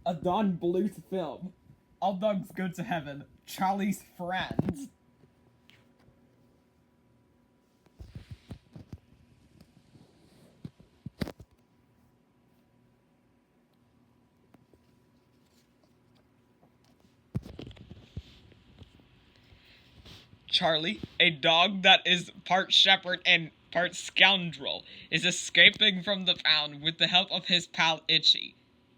A Don Bluth film. All dogs go to heaven. Charlie's friends. Charlie, a dog that is part shepherd and part scoundrel, is escaping from the pound with the help of his pal Itchy.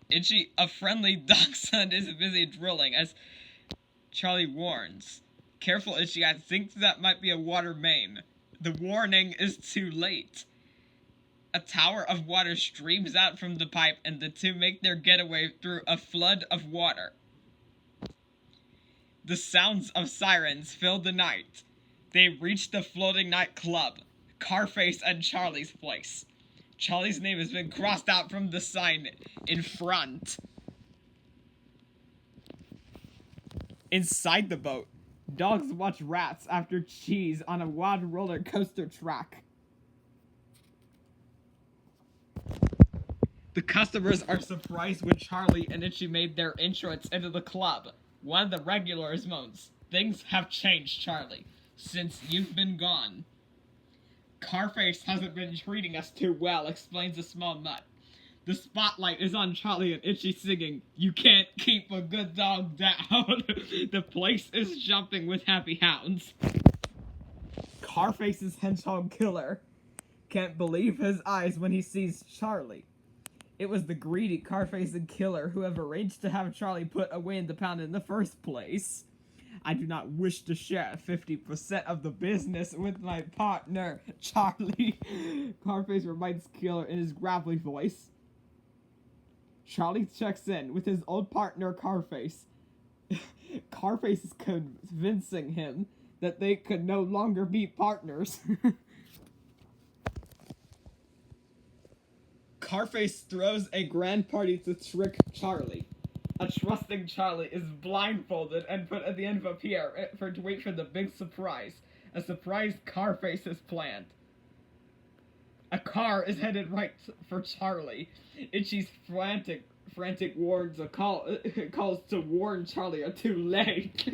Itchy, a friendly dachshund, is busy drilling as Charlie warns. Careful, Itchy, I think that might be a water main. The warning is too late. A tower of water streams out from the pipe and the two make their getaway through a flood of water. The sounds of sirens fill the night. They reach the floating night club, Carface and Charlie's place. Charlie's name has been crossed out from the sign in front. Inside the boat, dogs watch rats after cheese on a wild roller coaster track. The customers are surprised when Charlie and Itchy made their entrance into the club. One of the regulars moans, "Things have changed, Charlie, since you've been gone." "Carface hasn't been treating us too well," explains a small mutt. The spotlight is on Charlie and Itchy singing, "You can't keep a good dog down." The place is jumping with happy hounds. Carface's hedgehog killer can't believe his eyes when he sees Charlie. It was the greedy Carface and killer who have arranged to have Charlie put away in the pound in the first place. "I do not wish to share 50% of the business with my partner, Charlie," Carface reminds Killer in his gravelly voice. Charlie checks in with his old partner, Carface. Carface is convincing him that they could no longer be partners. Carface throws a grand party to trick Charlie. A trusting Charlie is blindfolded and put at the end of a pier to wait for the big surprise. A surprise Carface has planned. A car is headed right for Charlie. Itchy's frantic warns calls to warn Charlie are too late.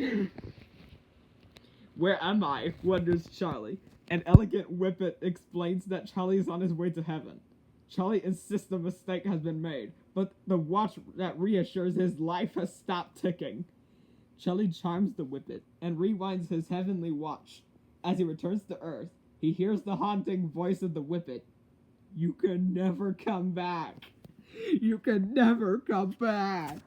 "Where am I?" wonders Charlie. An elegant whippet explains that Charlie is on his way to heaven. Charlie insists a mistake has been made, but the watch that reassures his life has stopped ticking. Charlie charms the whippet and rewinds his heavenly watch. As he returns to Earth, he hears the haunting voice of the whippet. "You can never come back. You can never come back."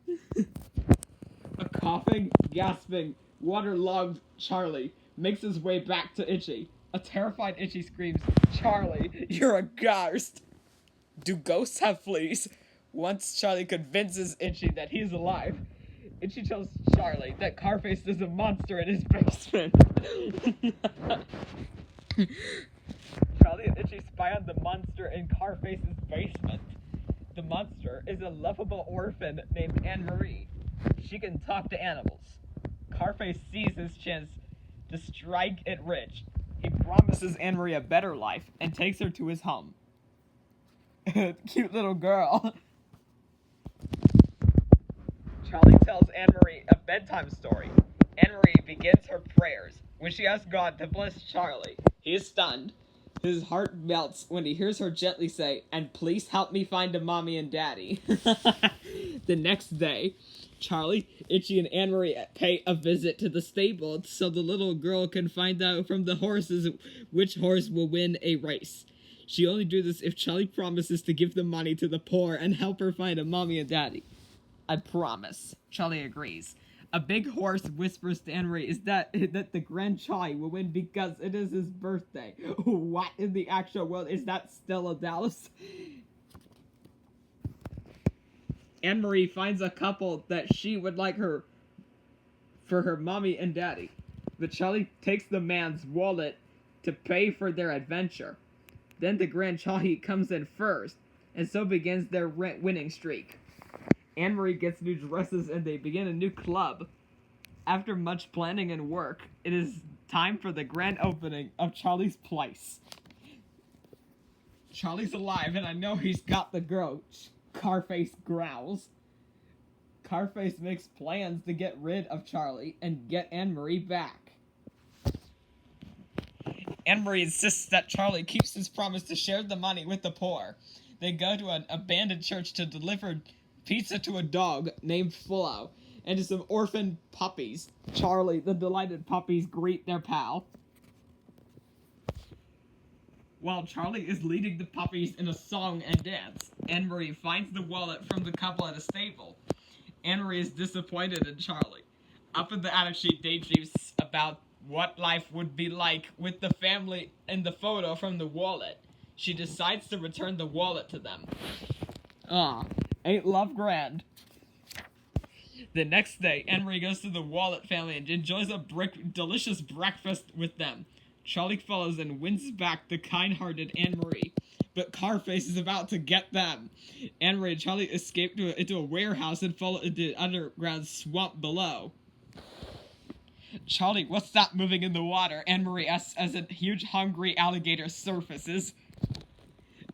A coughing, gasping, waterlogged Charlie makes his way back to Itchy. A terrified Itchy screams, "Charlie, you're a ghost!" Do ghosts have fleas? Once Charlie convinces Itchy that he's alive, Itchy tells Charlie that Carface is a monster in his basement. Charlie and Itchy spy on the monster in Carface's basement. The monster is a lovable orphan named Anne-Marie. She can talk to animals. Carface sees his chance to strike it rich. He promises Anne-Marie a better life and takes her to his home. Cute little girl. Charlie tells Anne-Marie a bedtime story. Anne-Marie begins her prayers when she asks God to bless Charlie. He is stunned. His heart melts when he hears her gently say, "And please help me find a mommy and daddy." The next day, Charlie, Itchy, and Anne-Marie pay a visit to the stable so the little girl can find out from the horses which horse will win a race. She only do this if Charlie promises to give the money to the poor and help her find a mommy and daddy. "I promise," Charlie agrees. A big horse whispers to Anne-Marie is that the Grand Charlie will win because it is his birthday. What in the actual world is that Stella Dallas? Anne-Marie finds a couple that she would like her for her mommy and daddy. But Charlie takes the man's wallet to pay for their adventure. Then the Grand Charlie comes in first, and so begins their winning streak. Anne-Marie gets new dresses and they begin a new club. After much planning and work, it is time for the grand opening of Charlie's place. Charlie's alive and I know he's got the girl, Carface growls. Carface makes plans to get rid of Charlie and get Anne-Marie back. Anne-Marie insists that Charlie keeps his promise to share the money with the poor. They go to an abandoned church to deliver pizza to a dog named Flo and to some orphan puppies. Charlie, the delighted puppies, greet their pal. While Charlie is leading the puppies in a song and dance, Anne-Marie finds the wallet from the couple at a stable. Anne-Marie is disappointed in Charlie. Up in the attic, she daydreams about what life would be like with the family in the photo from the wallet. She decides to return the wallet to them. Ain't love grand? The next day, Anne-Marie goes to the Wallet family and enjoys a delicious breakfast with them. Charlie follows and wins back the kind-hearted Anne-Marie, but Carface is about to get them. Anne-Marie and Charlie escape into a warehouse and fall into the underground swamp below. Charlie, what's that moving in the water? Anne-Marie asks as a huge hungry alligator surfaces.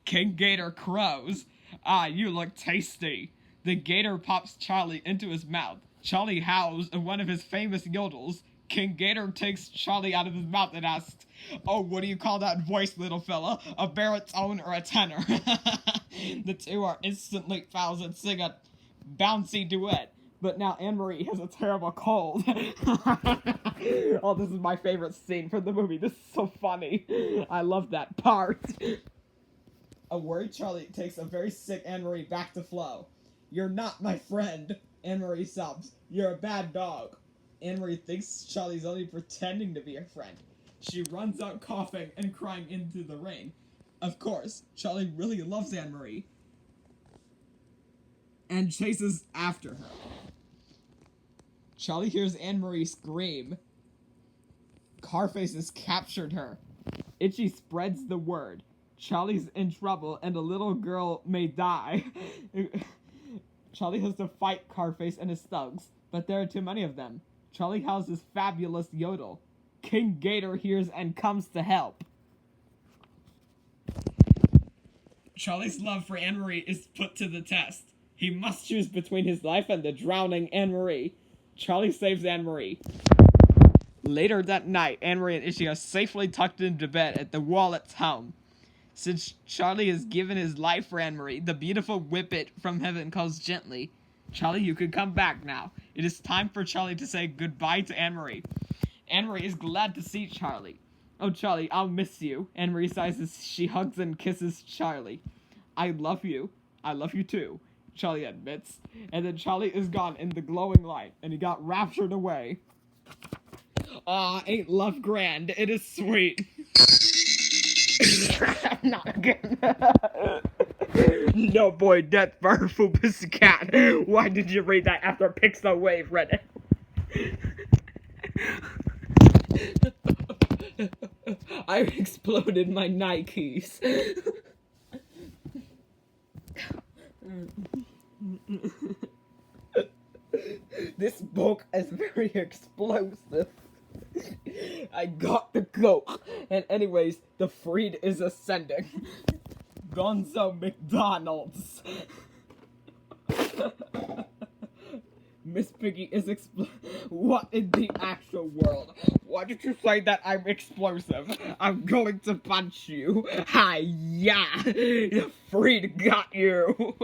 King Gator crows. Ah, you look tasty. The gator pops Charlie into his mouth. Charlie howls in one of his famous yodels. King Gator takes Charlie out of his mouth and asks, "Oh, what do you call that voice, little fella? A baritone or a tenor?" The two are instantly pals and sing a bouncy duet. But now Anne-Marie has a terrible cold. Oh, this is my favorite scene from the movie. This is so funny. I love that part. A worried Charlie takes a very sick Anne-Marie back to Flo. "You're not my friend," Anne-Marie sobs. "You're a bad dog." Anne-Marie thinks Charlie's only pretending to be her friend. She runs out coughing and crying into the rain. Of course, Charlie really loves Anne-Marie and chases after her. Charlie hears Anne-Marie scream. Carface has captured her. Itchy spreads the word. Charlie's in trouble and a little girl may die. Charlie has to fight Carface and his thugs, but there are too many of them. Charlie howls his fabulous yodel. King Gator hears and comes to help. Charlie's love for Anne-Marie is put to the test. He must choose between his life and the drowning Anne-Marie. Charlie saves Anne-Marie. Later that night, Anne-Marie and Itchy are safely tucked into bed at the Wallet's home. Since Charlie has given his life for Anne-Marie, the beautiful Whippet from heaven calls gently, "Charlie, you can come back now. It is time for Charlie to say goodbye to Anne-Marie." Anne-Marie is glad to see Charlie. "Oh, Charlie, I'll miss you." Anne-Marie sighs as she hugs and kisses Charlie. "I love you. I love you too," Charlie admits. And then Charlie is gone in the glowing light, and he got raptured away. Aw, ain't love grand? It is sweet. Not again. No boy, death for Pussycat. Why did you read that after Pixel Wave read it? I exploded my Nikes. This book is very explosive. I got the coke. And anyways, the freed is ascending. Gonzo McDonald's. Miss Piggy is what in the actual world? Why did you say that I'm explosive? I'm going to punch you. Hi-ya! The freed got you.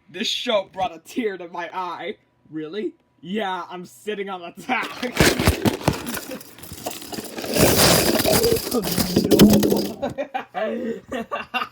This show brought a tear to my eye. Really? Yeah, I'm sitting on a tack. Oh, no.